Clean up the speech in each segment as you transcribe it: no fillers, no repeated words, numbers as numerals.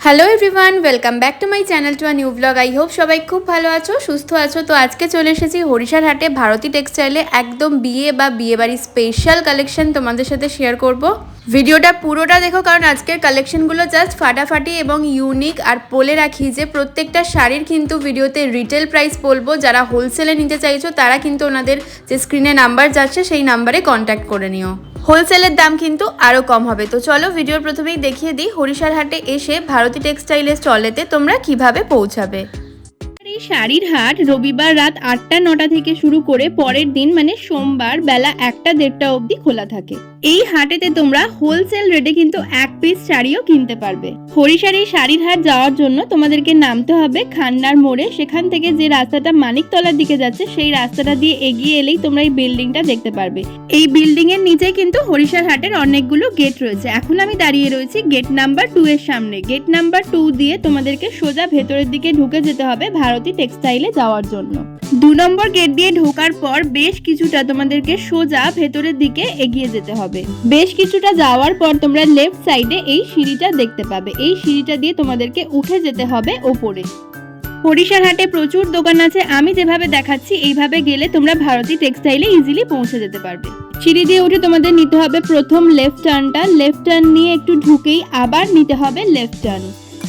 Hello everyone, welcome back to my channel to a new blog. I hope সবাই খুব ভালো আছো, সুস্থ আছো। তো আজকে চলে এসেছি হরিশার হাটে ভারতী টেক্সটাইলে একদম বিয়ে বা বিয়েবাড়ির স্পেশাল কালেকশন তোমাদের সাথে শেয়ার করব। ভিডিওটা পুরোটা দেখো, কারণ আজকের কালেকশনগুলো জাস্ট ফাটাফাটি এবং ইউনিক। আর বলে রাখি যে প্রত্যেকটা শাড়ির কিন্তু ভিডিওতে রিটেল প্রাইস বলবো। যারা হোলসেলে নিতে চাইছো তারা কিন্তু ওনাদের যে স্ক্রিনে নাম্বার যাচ্ছে সেই নাম্বারে কন্ট্যাক্ট করে নিও। হোলসেলের দাম কিন্তু আরও কম হবে। তো চলো ভিডিওর প্রথমেই দেখিয়ে দিই হরিশার হাটে এসে ভারতী টেক্সটাইলের স্টলেতে তোমরা কিভাবে পৌঁছাবে। এই শাড়ির হাট রবিবার রাত 8টা-9টা থেকে শুরু করে পরের দিন মানে সোমবার বেলা 1টা-1:30 অবধি খোলা থাকে। এই হাটেতে তোমরা হোলসেল রেটে কিন্তু এক পিস শাড়িও কিনতে পারবে। হরিশার এই শাড়ির হাট যাওয়ার জন্য তোমাদেরকে নামতে হবে খান্নার মোড়ে। সেখান থেকে যে রাস্তাটা মানিকতলার দিকে যাচ্ছে সেই রাস্তাটা দিয়ে এগিয়ে এলেই তোমরা এই বিল্ডিংটা দেখতে পারবে। এই বিল্ডিং এর নিচে কিন্তু হরিশার হাটের অনেকগুলো গেট রয়েছে। এখন আমি দাঁড়িয়ে রয়েছি গেট নাম্বার 2 এর সামনে। গেট নাম্বার 2 দিয়ে তোমাদেরকে সোজা ভেতরের দিকে ঢুকে যেতে হবে ভারতী টেক্সটাইলে যাওয়ার জন্য। 2 নম্বর গেট দিয়ে ঢোকার পর বেশ কিছুটা তোমাদেরকে সোজা ভেতরের দিকে এগিয়ে যেতে হবে। বেশ কিছুটা যাওয়ার পর তোমরা লেফট সাইডে এই সিঁড়িটা দেখতে পাবে। এই সিঁড়িটা দিয়ে তোমাদেরকে উঠে যেতে হবে ওপরে। হরিশার হাটে প্রচুর দোকান আছে। আমি যেভাবে দেখাচ্ছি এইভাবে গেলে তোমরা ভারতী টেক্সটাইলে ইজিলি পৌঁছে যেতে পারবে। সিঁড়ি দিয়ে উঠে তোমাদের নিতে হবে প্রথম লেফট টার্নটা। লেফট টার্ন নিয়ে একটু ঢুকেই আবার নিতে হবে লেফট টার্ন।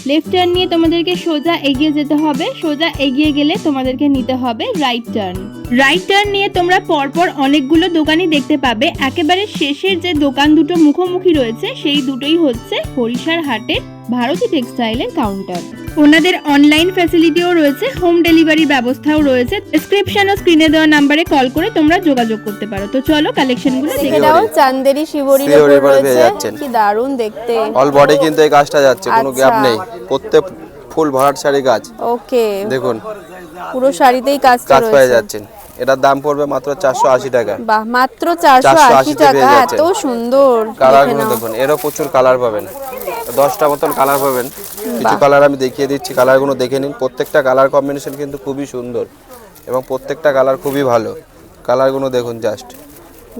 লেফট টার্ন নিয়ে তোমাদেরকে সোজা এগিয়ে যেতে হবে। সোজা এগিয়ে গেলে তোমাদেরকে নিতে হবে রাইট টার্ন। রাইট টার্ন নিয়ে তোমরা পরপর অনেকগুলো দোকানই দেখতে পাবে। একেবারে শেষের যে দোকান দুটো মুখোমুখি রয়েছে সেই দুটোই হচ্ছে হরিশার হাটের ভারতী টেক্সটাইলের কাউন্টার। ওনাদের অনলাইন ফ্যাসিলিটিও রয়েছে, হোম ডেলিভারির ব্যবস্থাও রয়েছে। ডেসক্রিপশন ও স্ক্রিনে দেওয়া নম্বরে কল করে তোমরা যোগাযোগ করতে পারো। তো চলো কালেকশনগুলো দেখে নাও। চান্দেরি শিবরির উপর রয়েছে, কি দারুণ দেখতে। অল বডি কিন্তু এই কাজটা যাচ্ছে, কোনো গ্যাপ নেই। প্রত্যেক ফুল ভরাট শাড়ি কাজ। ওকে, দেখুন পুরো শাড়িতেই কাজটা কাজ পেয়ে রয়েছে। যাচ্ছেন। এটার দাম পড়বে মাত্র 480 টাকা। বাহ, মাত্র 480 টাকা। পেয়ে এত সুন্দর কালারগুলো দেখুন, এরও প্রচুর কালার পাবেন। 10টা মতন কালার পাবেন। কিছু কালার আমি দেখিয়ে দিচ্ছি, কালারগুলো দেখে নিন। প্রত্যেকটা কালার কম্বিনেশন কিন্তু খুবই সুন্দর এবং প্রত্যেকটা কালার খুবই ভালো। কালারগুলো দেখুন জাস্ট,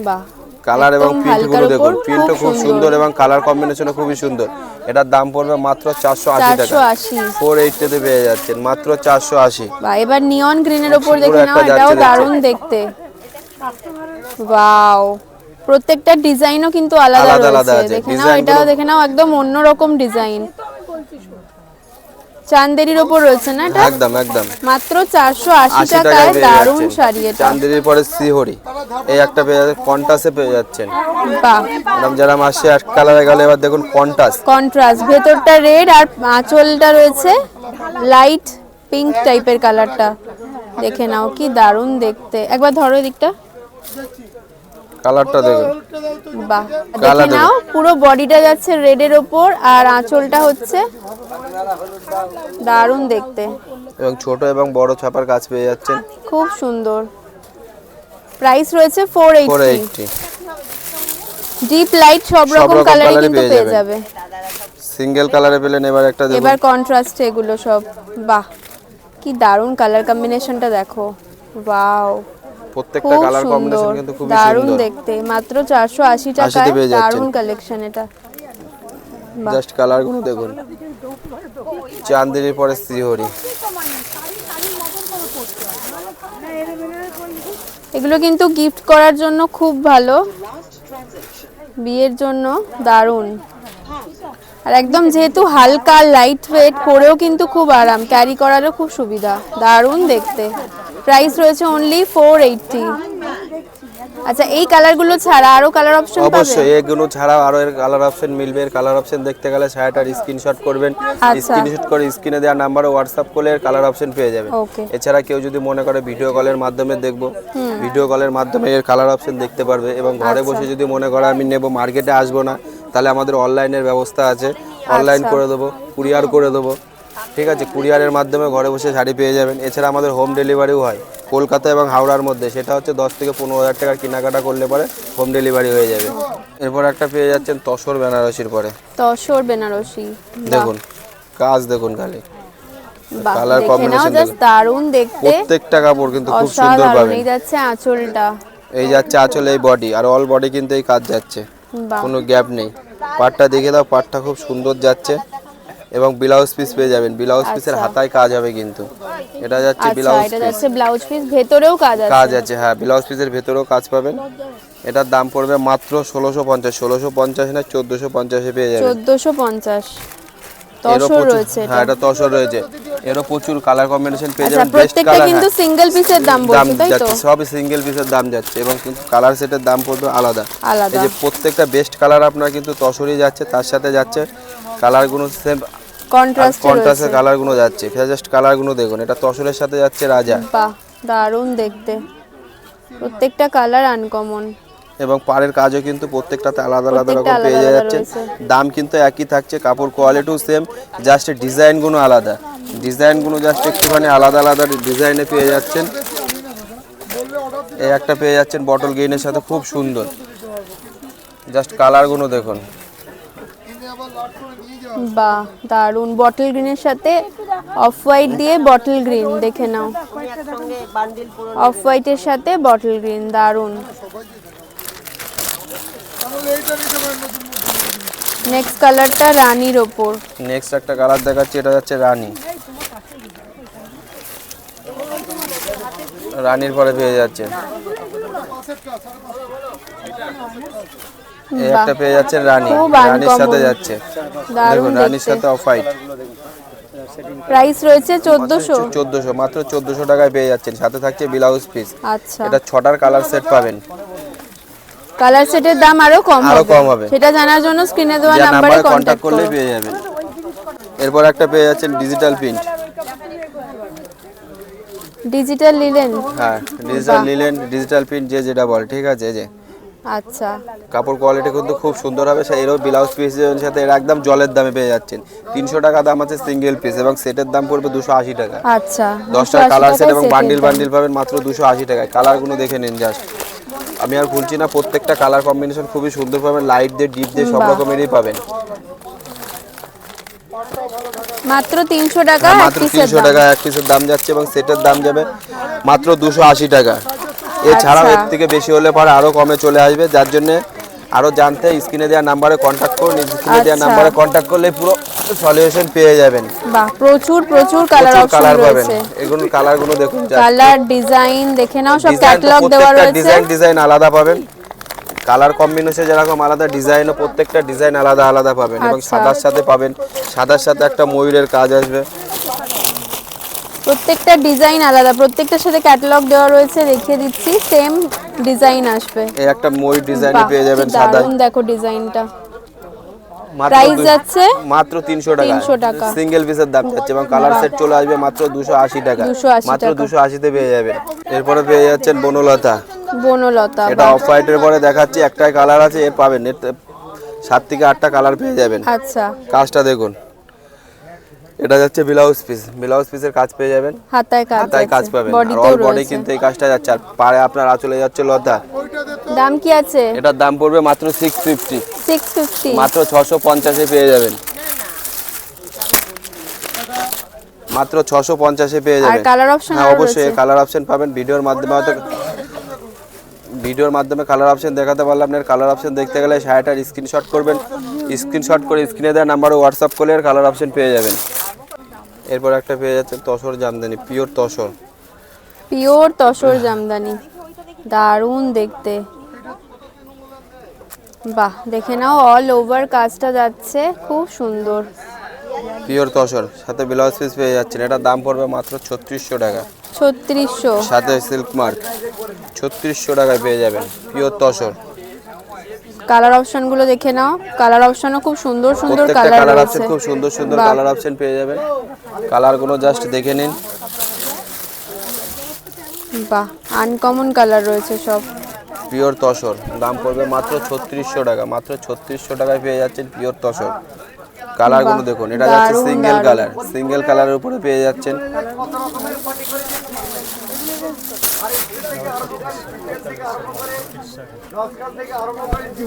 বাহ। কালার এবং প্রিন্টগুলো দেখুন, প্রিন্টও খুব সুন্দর এবং কালার কম্বিনেশনও খুবই সুন্দর। এটার দাম পড়বে মাত্র 480 টাকা। 480 তে পেয়ে যাচ্ছেন মাত্র 480। বাহ, এবার নিয়ন গ্রিনের উপর দেখে নাও, এটাও দারুণ দেখতে। ওয়াও, প্রত্যেকটা ডিজাইনও কিন্তু আলাদা রয়েছে। দেখে নাও, এটাও দেখে নাও, একদম অন্যরকম ডিজাইন। চান্দেরির উপর রয়েছে না এটা? একদম একদম মাত্র 480 টাকায় দারুণ শাড়ি এটা। চান্দেরির পরে শ্রীহরি এই একটা পেয়ে যাচ্ছেন, কন্ট্রাস্টে পেয়ে যাচ্ছেন। বাহ, ম্যাডাম যারা মাসে এক কালারে গেলে এবার দেখুন কন্ট্রাস্ট, ভেতরটা রেড আর আঁচলটা রয়েছে লাইট পিঙ্ক টাইপের কালারটা। দেখে নাও কি দারুণ দেখতে। একবার ধরো এদিকটা, কালারটা দেখুন। বাহ, দেখে নাও পুরো বডিটা যাচ্ছে রেডের উপর আর আঁচলটা হচ্ছে দারুণ দেখতে। এবং ছোট এবং বড় ছাপার কাজ পেয়ে যাচ্ছেন, খুব সুন্দর। প্রাইস রয়েছে 480। ডিপ লাইট সব রকম কালারই কিন্তু পেয়ে যাবে। সিঙ্গেল কালারে পেলেন, এবার একটা দেখুন। এবার কন্ট্রাস্টে এগুলো সব। বাহ, কি দারুণ কালার কম্বিনেশনটা দেখো। ওয়াও, প্রত্যেকটা কালার কম্বিনেশন কিন্তু খুবই দারুণ সুন্দর। দেখতে। মাত্র 480 টাকায় দারুণ কালেকশন এটা। জাস্ট কালারগুলো দেখুন। চান্দেরির পরে শ্রীহরি, এগুলো কিন্তু গিফট করার জন্য খুব ভালো, বিয়ের জন্য দারুণ। আর একদম যেহেতু হালকা লাইট ওয়েট, পরেও কিন্তু খুব আরাম, ক্যারি করারও খুব সুবিধা। দারুণ দেখতে। প্রাইস রয়েছে অনলি 480। আচ্ছা, এই কালারগুলো ছাড়া আরো কালার অপশন পাবে? অবশ্যই এগুলো ছাড়াও আরো এর কালার অপশন মিলবে। এর কালার অপশন দেখতে গেলে শাড়িটার স্ক্রিনশট করবেন। স্ক্রিনশট করে স্ক্রিনে দেওয়া নাম্বারে হোয়াটসঅ্যাপ করলে এর কালার অপশন পেয়ে যাবেন। এছাড়া কেউ যদি মনে করে ভিডিও কলের মাধ্যমে দেখবো, ভিডিও কলের মাধ্যমে এর কালার অপশন দেখতে পারবে। এবং ঘরে বসে যদি মনে করে আমি নেব, মার্কেটে আসবো না, তাহলে আমাদের অনলাইনের ব্যবস্থা আছে। অনলাইন করে দেবো, কুরিয়ার করে দেবো। ঠিক আছে, কুরিয়ারের মাধ্যমে ঘরে বসে শাড়ি পেয়ে যাবেন। এছাড়া আমাদের হোম ডেলিভারিও হয় কলকাতা এবং হাওড়ার মধ্যে। সেটা হচ্ছে 10 থেকে 15 হাজার টাকার কেনাকাটা করলে পরে হোম ডেলিভারি হয়ে যাবে। এরপর একটা পেয়ে যাচ্ছেন তসর বেনারসির পরে। তসর বেনারসি দেখুন কাজ দেখুন খালি, বাহ, কালার কম্বিনেশন জাস্ট দারুণ দেখতে। প্রত্যেকটা কাপড় কিন্তু খুব সুন্দর পাবেন। এই যাচ্ছে আঁচলটা, এই যাচ্ছে আঁচল, এই বডি আর অল বডি কিন্তু এই কাজ যাচ্ছে, কোনো গ্যাপ নেই। পাটটা দেখে দাও, পাটটা খুব সুন্দর যাচ্ছে। এবং ব্লাউজ পিস পেয়ে যাবেন। ব্লাউজ পিসের হাতায় কাজ হবে কিন্তু। এটা যাচ্ছে আচ্ছা, ব্লাউজ এটা পিস, যাচ্ছে ব্লাউজ পিস, ভেতরেও কাজ আছে। কাজ আছে, হ্যাঁ ব্লাউজ পিসের ভেতরেও কাজ পাবেন। এটার দাম পড়বে মাত্র 1650, 1650 না 1450 পেয়ে যাবেন। 1450 এরও তসর প্রচুর, রয়েছে হ্যাঁ এটা। এটা তসর রয়েছে। এরও প্রচুর কালার কম্বিনেশন পেয়ে আচ্ছা, যাবেন, বেস্ট প্রত্যেকটা কালার। কিন্তু সিঙ্গেল পিসের দাম বলছো তাই তো? যাচ্ছে সব সিঙ্গেল পিসের দাম যাচ্ছে এবং কিন্তু কালার সেটের দাম পড়বে আলাদা। আলাদা। এই যে প্রত্যেকটা বেস্ট কালার আপনার কিন্তু তসরই যাচ্ছে, তার সাথে যাচ্ছে কালারগুলো সেম কন্ট্রাস্টে কন্ট্রাস্টের রয়েছে। কালারগুলো যাচ্ছে। জাস্ট কালারগুলো দেখুন, এটা তসরের সাথে যাচ্ছে রাজা। বাহ, দারুণ দেখতে, প্রত্যেকটা কালার আনকমন। এবং পাড়ের কাজও কিন্তু প্রত্যেকটাতে আলাদা আলাদা প্রত্যেকটা রকম পেয়ে আলাদা আলাদা যাচ্ছেন। রয়েছে। দাম কিন্তু একই থাকছে, কাপড় কোয়ালিটিও সেম, জাস্ট ডিজাইনগুলো আলাদা। ডিজাইনগুলো জাস্ট একটুখানি আলাদা আলাদা ডিজাইনে পেয়ে যাচ্ছেন। এই একটা পেয়ে যাচ্ছেন বটল গ্রিনের সাথে, খুব সুন্দর। জাস্ট কালারগুলো দেখুন। বাহ, দারুণ, বটল গ্রিনের সাথে অফ হোয়াইট দিয়ে বটল গ্রিন, দেখে নাও, অফ হোয়াইটের সাথে বটল গ্রিন, দারুণ। নেক্সট কালারটা রানীর ওপর। নেক্সট একটা কালার দেখাচ্ছি, এটা যাচ্ছে রানী। রানীর পরে পেয়ে যাচ্ছে এই একটা পেয়ে যাচ্ছেন রানী, খুব রানীর সাথে uncommon। যাচ্ছে দারুণ দেখুন, রানীর দেখতে। সাথে অফ হোয়াইট। প্রাইস রয়েছে 1400। 1400, মাত্র 1400 টাকায় পেয়ে যাচ্ছেন। সাথে থাকছে ব্লাউজ পিস। আচ্ছা, এটা 6টার কালার সেট পাবেন। কালার সেটের দাম আরো কম আরো কম হবে। সেটা জানার জন্য স্ক্রিনে দেওয়া যে নাম্বারে নাম্বারে কন্টাক্ট কন্ট্যাক্ট করলে করলে পেয়ে যাবেন। এরপর একটা পেয়ে যাচ্ছেন ডিজিটাল প্রিন্ট। ডিজিটাল নিলেন। হ্যাঁ ডিজিটাল নিলেন, ডিজিটাল প্রিন্ট যে যেটা বল, ঠিক আছে। এই যে আচ্ছা, কাপড় কোয়ালিটি কিন্তু খুব সুন্দর হবে। এরও ব্লাউজ পিসের সাথে এর একদম জলের দামে পেয়ে যাচ্ছেন। 300 টাকা দাম আছে সিঙ্গেল পিস এবং সেটের দাম পড়বে 280 টাকা। আচ্ছা, 10টা কালার সেট এবং বান্ডিল বান্ডিল পাবেন মাত্র 280 টাকায়। কালারগুলো দেখে নিন জাস্ট, আমি আর ভুলছি না। প্রত্যেকটা কালার কম্বিনেশন খুবই সুন্দর পাবেন, লাইট দিয়ে ডিপ দিয়ে সব বাহ। রকমেরই পাবেন। মাত্র 300 টাকা এক মাত্র পিসের 300 দাম। টাকা এক পিসের দাম যাচ্ছে এবং সেটের দাম যাবে মাত্র 280 টাকা। এছাড়াও আচ্ছা। এর থেকে বেশি হলে পরে আরো কমে চলে আসবে। যার জন্য আরো জানতে স্ক্রিনে দেওয়া নাম্বারে কন্ট্যাক্ট করুন। স্ক্রিনে দেওয়া আচ্ছা। নাম্বারে কন্ট্যাক্ট করলে পুরো সলিউশন পেয়ে যাবেন। বাহ, প্রচুর প্রচুর কালার প্রচুর অপশন কালার পাবেন। রয়েছে। এগুলো কালারগুলো দেখুন, কালার ডিজাইন দেখে নাও, সব ডিজাইন তো ক্যাটালগ দেওয়া প্রত্যেকটা রয়েছে। ডিজাইন আলাদা পাবেন। কালার কম্বিনেশন যেরকম আলাদা, ডিজাইনও প্রত্যেকটা ডিজাইন আলাদা আলাদা পাবেন। এবং আচ্ছা। সাদার সাথে পাবেন, সাদার সাথে একটা ময়ূরের কাজ আসবে। প্রত্যেকটা ডিজাইন আলাদা, প্রত্যেকটার সাথে ক্যাটালগ দেওয়া রয়েছে, দেখিয়ে দিচ্ছি, সেম ডিজাইন আসবে। এই একটা ময়ূর ডিজাইনে বাহ, পেয়ে যাবেন কি সাদা। দারুণ, দেখো ডিজাইনটা। মাত্র প্রাইস দুই- যাচ্ছে মাত্র 300 টাকা। 300 টাকা। সিঙ্গেল পিসের দাম যাচ্ছে এবং কালার সেট চলে আসবে মাত্র 280 টাকা। 280 মাত্র টাকা। 280 তে পেয়ে যাবেন। এরপরে পেয়ে যাচ্ছেন বনলতা। বনলতা। এটা অফ হোয়াইটের পরে দেখাচ্ছি, একটাই কালার আছে, এর পাবেন এর 7 থেকে 8টা কালার পেয়ে যাবেন। আচ্ছা, কাজটা দেখুন। এটা যাচ্ছে ব্লাউজ পিস, ব্লাউজ পিসের কাজ পেয়ে যাবেন, হাতায় কাজ তাই কাজ আছে, পাবেন। আর বডিতেও অল বডি রয়েছে। কিন্তু এই কাজটা যাচ্ছে, আর পাড়ে আপনার আঁচলে যাচ্ছে লতা। দাম কি আছে? এটার দাম পড়বে মাত্র 650, 650। মাত্র 650 এ পেয়ে যাবেন। মাত্র 650 এ পেয়ে আর যাবেন। কালার অপশন হ্যাঁ অবশ্যই কালার অপশন পাবেন। ভিডিওর মাধ্যমে হয়তো কালার অপশন দেখাতে পারলাম না। কালার অপশন দেখতে গেলে শাড়িটার স্ক্রিনশট করবেন, স্ক্রিনশট করে স্ক্রিনে দেওয়া নাম্বারে হোয়াটসঅ্যাপ করলে এর কালার অপশন পেয়ে যাবেন। এরপর একটা পেয়ে যাচ্ছেন তসর জামদানি, পিওর তসর। পিওর তসর জামদানি, দারুণ দেখতে। বাহ, দেখে নাও, অল ওভার কাজটা যাচ্ছে, খুব সুন্দর। পিওর তসর সাথে ব্লাউজ পিস পেয়ে যাচ্ছেন। এটার দাম পড়বে মাত্র 3600 টাকা। 3600। সাথে সিল্ক মার্ক, 3600 টাকায় পেয়ে যাবেন পিওর তসর। কালার অপশন গুলো দেখে নাও, কালার অপশনও খুব সুন্দর সুন্দর প্রত্যেকটা কালার কালার রয়েছে। অপশন খুব সুন্দর সুন্দর বাহ। কালার অপশন পেয়ে যাবেন। কালারগুলো জাস্ট দেখে নিন। বাহ, আনকমন কালার রয়েছে সব। পিওর তসর দাম পড়বে মাত্র 3600 টাকা। মাত্র 3600 টাকায় পেয়ে যাচ্ছেন পিওর তসর। কালারগুলো বাহ, দেখুন, এটা যাচ্ছে দারুণ, সিঙ্গেল দারুণ। কালার, সিঙ্গেল কালারের উপরে পেয়ে যাচ্ছেন।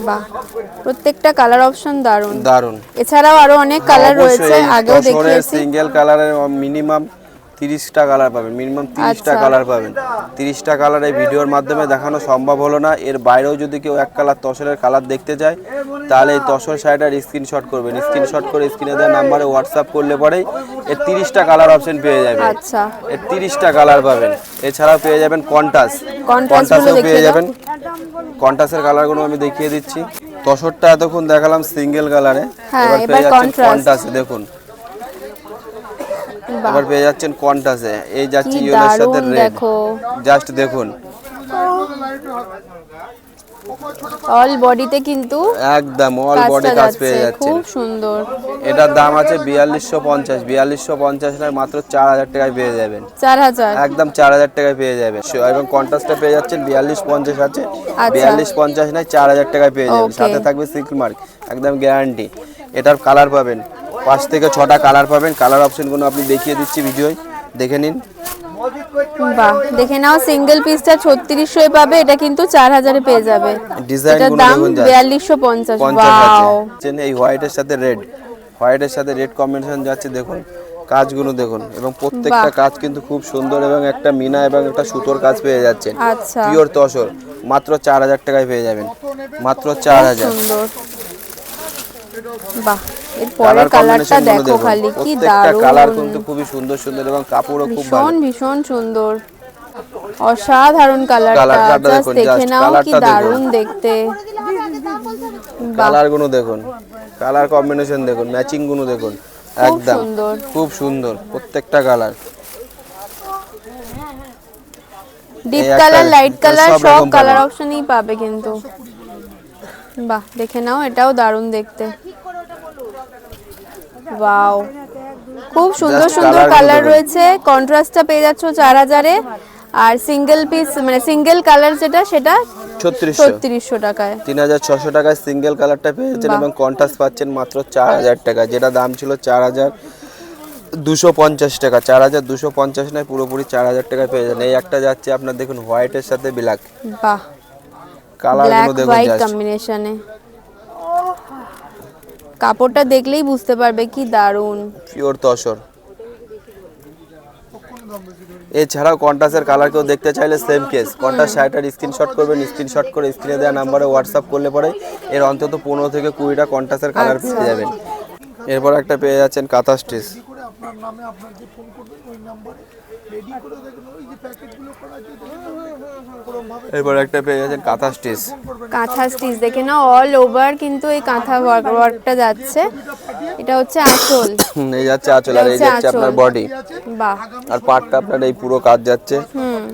বাহ, প্রত্যেকটা কালার অপশন দারুণ। দারুন। এছাড়াও আরো অনেক কালার রয়েছে, আগেও দেখিয়েছি। সিঙ্গেল কালারের মিনিমাম 30টা কালার পাবেন, মিনিমাম 30টা আচ্ছা। কালার পাবেন। 30টা কালার এই ভিডিওর মাধ্যমে দেখানো সম্ভব হলো না। এর বাইরেও যদি কেউ এক কালার তসরের কালার দেখতে চায় তাহলে এই তসর শাড়িটার স্ক্রিনশট করবেন, স্ক্রিনশট করে স্ক্রিনে দেওয়া নাম্বারে হোয়াটসঅ্যাপ করলে পরেই এর 30টা কালার অপশন পেয়ে যাবেন। আচ্ছা, এর 30টা কালার পাবেন। এছাড়াও পেয়ে যাবেন কন্ট্রাস্টগুলো কন্টাসও পেয়ে দেখিয়ে দাও। যাবেন। কন্টাসের কালারগুলো আমি দেখিয়ে দিচ্ছি। তসরটা এতক্ষণ দেখালাম সিঙ্গেল কালারে, হ্যাঁ, এবার এবার পেয়ে যাচ্ছেন contrast। কন্টাসে। দেখুন বাহ, এবার পেয়ে যাচ্ছেন কন্টাসে। এই যাচ্ছে কি ইয়েলোর সাথে দারুণ রেড, দেখো। জাস্ট দেখুন অল বডিতে কিন্তু একদম অল বডি কাজটা কাজ পেয়ে যাচ্ছে, যাচ্ছেন। খুব সুন্দর। এটার দাম আছে 4250 নয় মাত্র 4000 টাকায় পেয়ে যাবেন। 4000। একদম 4000 টাকায় পেয়ে যাবেন। এবং কন্ট্রাস্টটা পেয়ে যাচ্ছেন 4250 আছে, আচ্ছা। 4250 নয় 4000 টাকায় পেয়ে যাবেন। Okay। সাথে থাকবে সিল্ক মার্ক, একদম গ্যারান্টি। এটার কালার পাবেন 5 থেকে 6টা কালার পাবেন। কালার অপশনগুলো আপনি দেখিয়ে দিচ্ছি ভিডিওয়, দেখে নিন। বাহ, দেখে নাও, সিঙ্গেল পিসটা 3600 পাবে, এটা কিন্তু 4000 এ পেয়ে যাবে। ডিজাইনগুলো এটার দাম দেখুন, 4250। 50 আছে। ওয়াও, এই হোয়াইটের সাথে রেড, হোয়াইটের সাথে রেড কম্বিনেশন যাচ্ছে। দেখুন কাজগুলো দেখুন, এবং প্রত্যেকটা বাহ। কাজ কিন্তু খুব সুন্দর, এবং একটা মিনা এবং একটা সুতোর কাজ পেয়ে যাচ্ছেন। আচ্ছা, পিওর তসর, মাত্র 4000 টাকায় পেয়ে যাবেন, মাত্র 4000। সুন্দর। বাহ, এর পরের কালারটা দেখো খালি, কি দারুণ। কালার কিন্তু খুবই সুন্দর সুন্দর, এবং কাপড়ও খুব ভালো। ভীষণ ভীষণ সুন্দর, অসাধারণ কালারটা। কালারটা জাস্ট দেখুন, দেখে just নাও, কি কালারটা দেখুন। দারুণ দেখতে। বাহ, কালারগুলো দেখুন, কালার কম্বিনেশন দেখুন, ম্যাচিং গুলো দেখুন, খুব একদম সুন্দর। খুব সুন্দর প্রত্যেকটা কালার। ডিপ এই একটা- কালার, লাইট কালার, সব সব রকম কালার পাবেন। অপশনই পাবে কিন্তু। বাহ, দেখে নাও, এটাও দারুণ দেখতে। ওয়াও, খুব সুন্দর Just সুন্দর colour গুলো কালার দেখুন। রয়েছে। কন্ট্রাস্টটা পেয়ে যাচ্ছ 4000 এ, আর সিঙ্গেল পিস মানে সিঙ্গেল কালার যেটা সেটা 3600 টাকায়। 3600 টাকায় সিঙ্গেল কালারটা পেয়ে যাচ্ছেন, বাহ। এবং কন্ট্রাস্ট পাচ্ছেন মাত্র 4000 টাকা, যেটা দাম ছিল 4250 টাকা। 4250 নয়, পুরোপুরি 4000 টাকায় পেয়ে যাবেন। এই একটা যাচ্ছে আপনার, দেখুন হোয়াইটের সাথে ব্ল্যাক, বাহ, কালারগুলো ব্ল্যাক দেখুন হোয়াইট জাস্ট। কম্বিনেশনে। কাপড়টা দেখলেই বুঝতে পারবে কি দারুণ। পিওর তসর। এছাড়াও কন্ট্রাস্টের কালার কেউ দেখতে চাইলে সেম কেস, কন্ট্রাস্ট শাড়িটার স্ক্রিনশট করবেন, স্ক্রিনশট করে স্ক্রিনে দেওয়া নাম্বারে হোয়াটসঅ্যাপ করলে পরে এর অন্তত 15 থেকে 20টা কন্ট্রাস্টের কালার আচ্ছা। পেয়ে যাবেন। এরপর একটা পেয়ে যাচ্ছেন কাঁথা স্টিচ। এরপর একটা পেয়ে যাচ্ছেন কাঁথা স্টিচ। কাঁথা স্টিচ দেখে নাও, অল ওভার কিন্তু এই কাঁথা ওয়ার্কটা যাচ্ছে। এটা হচ্ছে আঁচল, এই যাচ্ছে আঁচল, এটা আর এই হচ্ছে যাচ্ছে আপনার আঁচল। বডি, বাহ, আর পাটটা আপনার এই পুরো কাজ যাচ্ছে।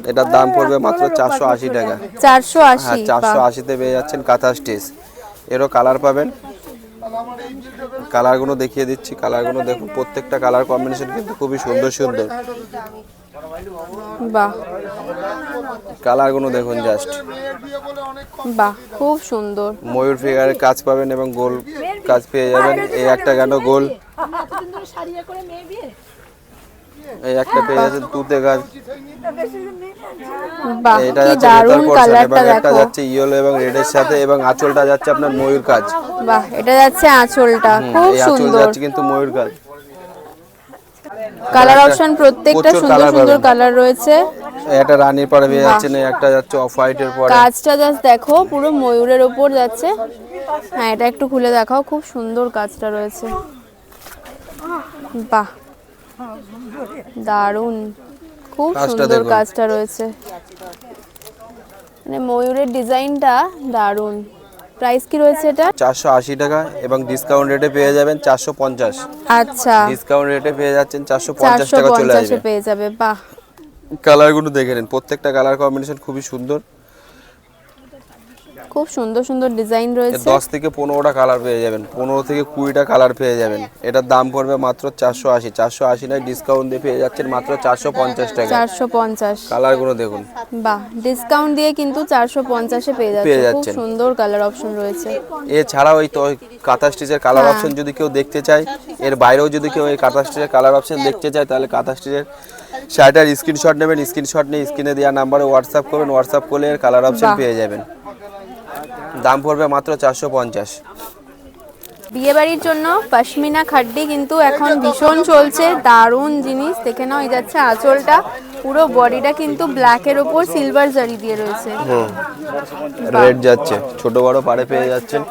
এটার দাম পড়বে মাত্র 480 টাকা। 480। হ্যাঁ, 480-তে পেয়ে যাচ্ছেন কাঁথা স্টিচ। এরও কালার পাবেন, কালারগুলো দেখিয়ে দিচ্ছি। কালারগুলো দেখুন, প্রত্যেকটা কালার কম্বিনেশন কিন্তু খুবই সুন্দর সুন্দর। বাহ, কালারগুলো দেখুন জাস্ট। বাহ, খুব সুন্দর। ময়ূর ফিগারের কাজ পাবেন, এবং গোল কাজ পেয়ে যাবেন। এই একটা কেন গোল, এই একটা পেয়ে যাচ্ছেন তুতে কাজ। বাহ, এটা কি যাচ্ছে দারুণ নেতার portion, এবং কালারটা একটা দেখো। যাচ্ছে ইয়েলো এবং রেডের সাথে, এবং আঁচলটা যাচ্ছে আপনার ময়ূর কাজ। বাহ, এটা যাচ্ছে আঁচলটা, খুব এই আঁচল সুন্দর। যাচ্ছে কিন্তু ময়ূর কাজ। কালার অপশন প্রত্যেকটা প্রচুর সুন্দর colour সুন্দর পাবেন। কালার রয়েছে। একটা রানীর পরে পেয়ে যাচ্ছে, না একটা যাচ্ছে অফ হোয়াইটের পরে। কাজটা জাস্ট দেখো, পুরো ময়ূরের ওপর যাচ্ছে। হ্যাঁ, এটা একটু খুলে দেখাও, খুব সুন্দর কাজটা রয়েছে। বাহ, দারুণ, খুব কাজটা সুন্দর দেখুন। কাজটা রয়েছে। মানে ময়ূরের ডিজাইনটা দারুণ। প্রাইস কি রয়েছে এটা? 480 টাকা, এবং ডিসকাউন্ট রেটে পেয়ে যাবেন 450। আচ্ছা, ডিসকাউন্ট রেটে পেয়ে যাচ্ছেন 450 টাকা চলে 450 আসবে। পেয়ে যাবে। বাহ, কালারগুলো দেখে নিন, প্রত্যেকটা কালার কম্বিনেশন খুবই সুন্দর। খুব সুন্দর সুন্দর ডিজাইন এর রয়েছে। 10 থেকে 15টা কালার পেয়ে যাবেন, 15 থেকে 20টা কালার পেয়ে যাবেন। এটার দাম পড়বে মাত্র 480। 480 নয়, ডিসকাউন্ট দিয়ে পেয়ে যাচ্ছেন মাত্র 450 টাকা। 450। কালারগুলো দেখুন, বাহ, ডিসকাউন্ট দিয়ে কিন্তু 450-এ পেয়ে পেয়ে যাচ্ছে। খুব যাচ্ছেন। সুন্দর কালার অপশন রয়েছে। এছাড়াও এই কাঁথা স্টিচের কালার হ্যাঁ। অপশন যদি কেউ দেখতে চায়, এর বাইরেও যদি কেউ এই কাঁথা স্টিচের কালার অপশন দেখতে চায়, তাহলে কাঁথা স্টিচের শাড়িটার স্ক্রিনশট নেবেন, স্ক্রিনশট নিয়ে স্ক্রিনে দেওয়া নাম্বারে হোয়াটসঅ্যাপ করবেন, হোয়াটসঅ্যাপ করলে এর কালার অপশন বাহ। পেয়ে যাবেন। দাম পড়বে মাত্র 450। বিয়ে বাড়ির জন্য পশমিনা খাড্ডি কিন্তু এখন ভীষণ চলছে, দারুণ জিনিস। দেখে নাও, এই যাচ্ছে আঁচলটা, পুরো বডিটা কিন্তু ব্ল্যাকের ওপর সিলভার জারি দিয়ে রয়েছে। রেড যাচ্ছে, ছোট বড় পাড়ে পেয়ে যাচ্ছেন।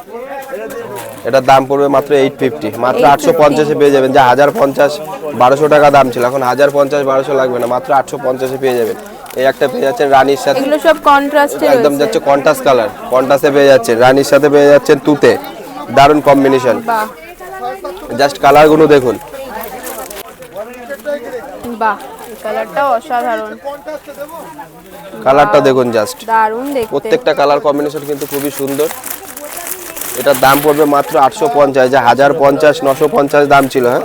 এটার দাম পড়বে মাত্র 850, মাত্র 850 এ পেয়ে যাবেন। যা 1050 1200 টাকা দাম ছিল, এখন 1050 1200 লাগবে না, মাত্র 850 এ পেয়ে যাবেন। এই একটা পেয়ে যাচ্ছেন রানীর সাথে, এগুলো সব কন্ট্রাস্টে একদম যাচ্ছে কন্ট্রাস্ট কালার, কন্ট্রাস্টে পেয়ে যাচ্ছে। রানীর সাথে পেয়ে যাচ্ছেন তুতে, দারুণ কম্বিনেশন। বাহ জাস্ট কালারগুলো দেখুন, বাহ, এই কালারটাও অসাধারণ, কালারটা দেখুন জাস্ট, দারুণ দেখতে। প্রত্যেকটা কালার কম্বিনেশন কিন্তু খুবই সুন্দর। এটার দাম পড়বে মাত্র 850, যা 1050 950 দাম ছিল। হ্যাঁ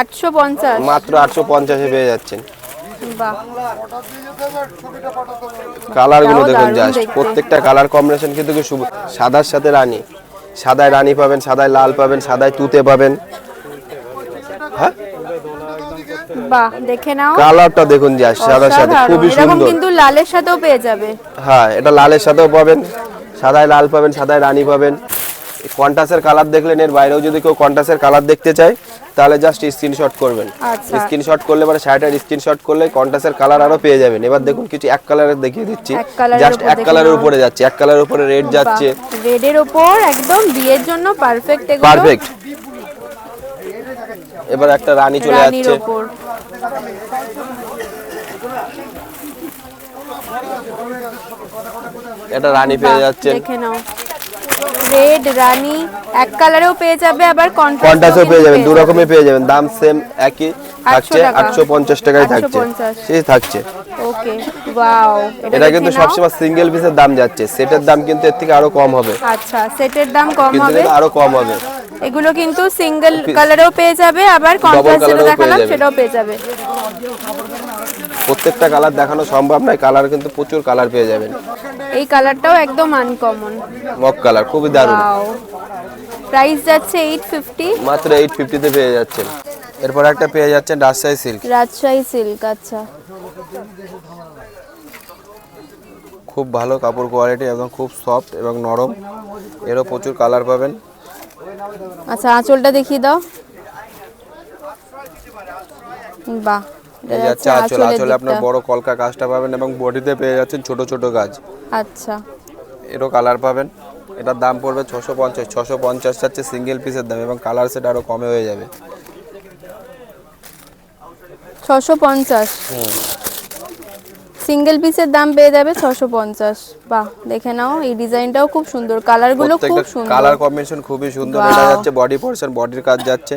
850, মাত্র 850 এ পেয়ে যাচ্ছেন। বাহ, কালারগুলো এটাও দেখুন দারুণ জাস্ট, দেখতে। প্রত্যেকটা কালার কম্বিনেশন কিন্তু খুব সাদার সাথে রানী, সাদায় রানী পাবেন, সাদায় লাল পাবেন, সাদায় তুতে পাবেন। হ্যাঁ বাহ, দেখে নাও, কালারটা দেখুন জাস্ট, সাদার সাথে অসাধারণ। খুবই এরকম সুন্দর। কিন্তু লালের সাথেও পেয়ে যাবে। হ্যাঁ এটা লালের সাথেও পাবেন, সাদায় লাল পাবেন, সাদায় রানী পাবেন। কন্ট্রাস্টের কালার দেখলেন, এর বাইরেও যদি কেউ কন্ট্রাস্টের কালার দেখতে চায় তাহলে জাস্ট স্ক্রিনশট করবেন। আচ্ছা, স্ক্রিনশট করলে মানে শার্টের স্ক্রিনশট করলে কন্ট্রাস্টের কালার আরো পেয়ে যাবেন। এবার দেখুন কিছু এক কালারের দেখিয়ে দিচ্ছি, এক কালারের জাস্ট উপর এক দেখে কালারের নাও। উপরে যাচ্ছে, এক কালারের উপরে রেড যাচ্ছে, রেডের ওপর একদম বিয়ের জন্য পারফেক্ট, এগুলো পারফেক্ট। এবার একটা রানী চলে রানীর যাচ্ছে, ওপর। এটা রানী পেয়ে বাহ, যাচ্ছেন। দেখে নাও, রেড রানী এক কালারেও পেয়ে যাবে, আবার কন্ট্রাস্টও পেয়ে যাবেন, দু রকমের পেয়ে যাবেন। দাম সেম একই থাকছে, 800 টাকা। 850 টাকায় থাকছে, 850 সেই থাকছে। ওকে, ওয়াও, এটা কিন্তু সবসময় সিঙ্গেল পিসের দাম যাচ্ছে, সেটের দাম কিন্তু এর থেকে আরো কম হবে, আচ্ছা, সেটের দাম কম কিন্তু হবে। এটা আরো কম হবে। এগুলো কিন্তু সিঙ্গেল কালারেও পেয়ে যাবে, আবার কন্ট্রাস্ট যেটা কালারেও পেয়ে দেখালাম যাবে। সেটাও পেয়ে যাবে। প্রত্যেকটা কালার দেখানো সম্ভব নয়, কালার কিন্তু প্রচুর কালার পেয়ে যাবেন। এই কালারটাও একদম আনকমন, মক কালার খুবই দারুণ, ওয়াও। প্রাইস যাচ্ছে 850, মাত্র 850 তে পেয়ে যাচ্ছেন। এরপর একটা পেয়ে যাচ্ছেন রাজশাহী সিল্ক, রাজশাহী সিল্ক। আচ্ছা, খুব ভালো কাপড় কোয়ালিটি এবং খুব সফট এবং নরম, এরও প্রচুর কালার পাবেন। আচ্ছা, আঁচলটা দেখিয়ে দাও। বাহ, এই যাচ্ছে আঁচল, আঁচলে আপনার বড় কলকা কাজটা পাবেন এবং বডিতে পেয়ে যাচ্ছেন ছোট ছোট কাজ। আচ্ছা, এরও কালার পাবেন। এটার দাম পড়বে 650, 650 যাচ্ছে সিঙ্গেল পিসের দাম, এবং কালার সেট আরো কমে হয়ে যাবে। 650, সিঙ্গেল পিসের দাম পেয়ে যাবে 650। বাহ, দেখে নাও, এই ডিজাইনটাও খুব সুন্দর, কালারগুলো খুব সুন্দর, কালার কম্বিনেশন খুবই সুন্দর। Wow. এটা যাচ্ছে বডি পোরশন, বডির কাজ যাচ্ছে,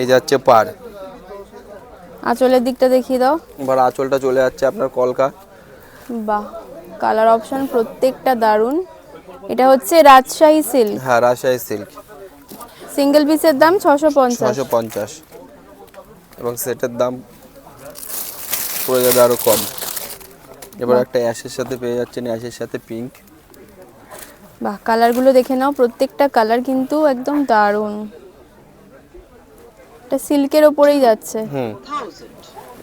এই যাচ্ছে পাড়। আঁচলের দিকটা দেখিয়ে দাও। এবার আঁচলটা চলে যাচ্ছে আপনার কলকা। বাহ, কালার অপশন প্রত্যেকটা দারুণ। এটা হচ্ছে রাজশাহী সিল্ক, হ্যাঁ রাজশাহী সিল্ক, সিঙ্গেল পিসের দাম 650। 650, এবং সেটের দাম পড়ে যাবে আরো কম। এবার একটা অ্যাশের সাথে পেয়ে যাচ্ছেন, অ্যাশের সাথে পিঙ্ক। বাহ, কালারগুলো দেখে নাও, প্রত্যেকটা কালার কিন্তু একদম দারুণ। এটা সিল্কের ওপরেই যাচ্ছে।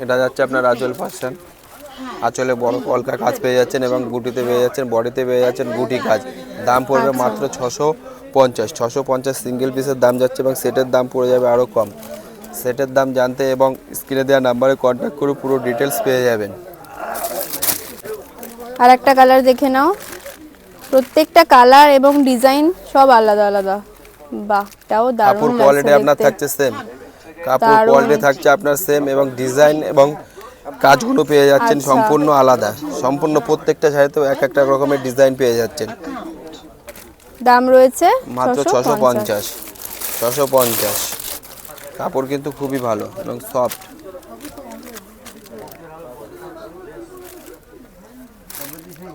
এটা যাচ্ছে আপনার আঁচল পার্সন, আঁচলে বড় কলকা কাজ পেয়ে যাচ্ছেন এবং বুটিতে পেয়ে যাচ্ছেন, বডিতে পেয়ে যাচ্ছেন বুটি কাজ। দাম পড়বে মাত্র 650, 650 সিঙ্গেল পিসের দাম যাচ্ছে, এবং সেটের দাম পড়ে যাবে আরও কম। সেটের দাম জানতে এবং স্ক্রিনে দেওয়া নাম্বারে কন্ট্যাক্ট করে পুরো ডিটেলস পেয়ে যাবেন। আর একটা কালার দেখে নাও, প্রত্যেকটা কালার এবং ডিজাইন সব আলাদা আলাদা। বাহ, এটাও দারুণ কাপড় লাগছে কোয়ালিটি আপনার দেখতে। থাকছে সেম, কাপড় দারুণ। কোয়ালিটি থাকছে আপনার সেম, এবং ডিজাইন এবং কাজগুলো পেয়ে যাচ্ছেন আচ্ছা। সম্পূর্ণ আলাদা। সম্পূর্ণ প্রত্যেকটা শাড়িতেও এক একটা রকমের ডিজাইন পেয়ে যাচ্ছেন। দাম রয়েছে মাত্র 650। 650। কাপড় কিন্তু খুবই ভালো এবং সফট।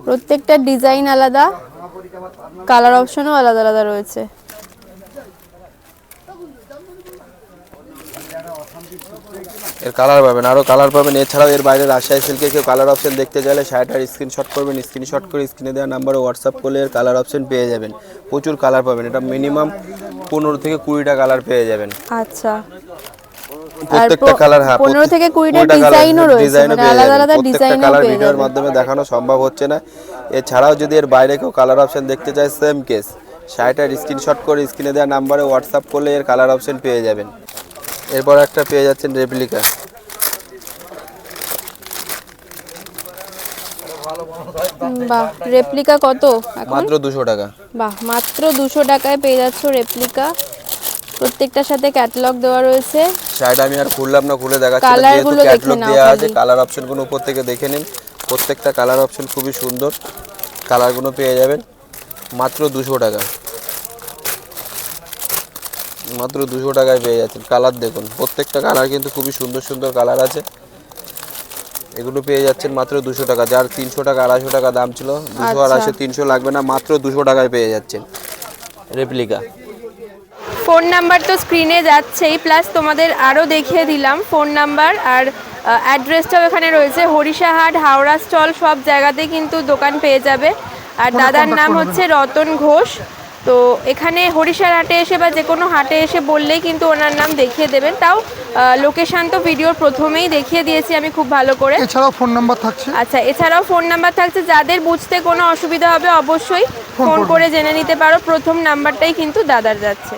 প্রত্যেকটা ডিজাইন আলাদা, কালার অপশনও আলাদা আলাদা রয়েছে। এর কালার পাবেন, আরও কালার পাবেন। এছাড়াও এর বাইরে রাজশাহী সিল্কে কেউ কালার অপশন দেখতে চাইলে শাড়িটার স্ক্রিনশট করবেন, স্ক্রিনশট করে স্ক্রিনে দেওয়া নাম্বারে হোয়াটসঅ্যাপ করলে এর কালার অপশন পেয়ে যাবেন। প্রচুর কালার পাবেন, এটা মিনিমাম 15 থেকে 20টা কালার পেয়ে যাবেন। আচ্ছা, প্রত্যেকটা কালার, হ্যাঁ 15 থেকে 20টা ডিজাইনও রয়েছে, মানে আলাদা আলাদা ডিজাইনও কালার পেয়ে ভিডিওর যাবেন। মাধ্যমে দেখানো সম্ভব হচ্ছে না। এছাড়াও যদি এর বাইরে কেউ কালার অপশন দেখতে চায় সেম কেস, শাড়িটার স্ক্রিনশট করে স্ক্রিনে দেওয়া নাম্বারে হোয়াটসঅ্যাপ করলে এর কালার অপশন পেয়ে যাবেন। এরপর একটা পেয়ে যাচ্ছেন রেপ্লিকা। বাহ, রেপ্লিকা কত এখন? মাত্র 200 টাকা। বাহ, মাত্র 200 টাকায় পেয়ে যাচ্ছ রেপ্লিকা। প্রত্যেকটার সাথে ক্যাটালগ দেওয়া রয়েছে। শাড়িটা আমি আর খুললাম না, খুলে দেখাচ্ছি না, যেহেতু কালারগুলো দেখে ক্যাটালগ নাও দেওয়া আছে। খালি। কালার অপশনগুলো উপর থেকে দেখে নিন, প্রত্যেকটা কালার অপশন খুবই সুন্দর। কালারগুলো পেয়ে যাবেন মাত্র 200 টাকা। মাত্র 200 টাকায় পেয়ে যাচ্ছেন। কালার দেখুন, প্রত্যেকটা কালার কিন্তু খুবই সুন্দর সুন্দর কালার আছে। এগুলো পেয়ে যাচ্ছেন মাত্র 200 টাকা। যার 300 টাকা 250 টাকা দাম ছিল, 200 আর 200 300 লাগবে না, মাত্র 200 টাকায় পেয়ে যাচ্ছেন রেপ্লিকা। ফোন নাম্বার তো স্ক্রিনে যাচ্ছেই, প্লাস তোমাদের আরও দেখিয়ে দিলাম ফোন নাম্বার আর অ্যাড্রেসটাও এখানে রয়েছে। হরিশাহাট, হাওড়া স্টল সব জায়গাতেই কিন্তু দোকান পেয়ে যাবে। আর দাদার নাম হচ্ছে রতন ঘোষ। তো এখানে হরিশার হাটে এসে বা যে কোনো হাটে এসে বললেই কিন্তু ওনার নাম দেখিয়ে দেবেন। তাও লোকেশান তো ভিডিওর প্রথমেই দেখিয়ে দিয়েছি আমি খুব ভালো করে। এছাড়াও ফোন নাম্বার থাকছে। আচ্ছা, এছাড়াও ফোন নাম্বার থাকছে। যাদের বুঝতে কোনো অসুবিধা হবে অবশ্যই ফোন করে জেনে নিতে পারো। প্রথম নাম্বারটাই কিন্তু দাদার যাচ্ছে।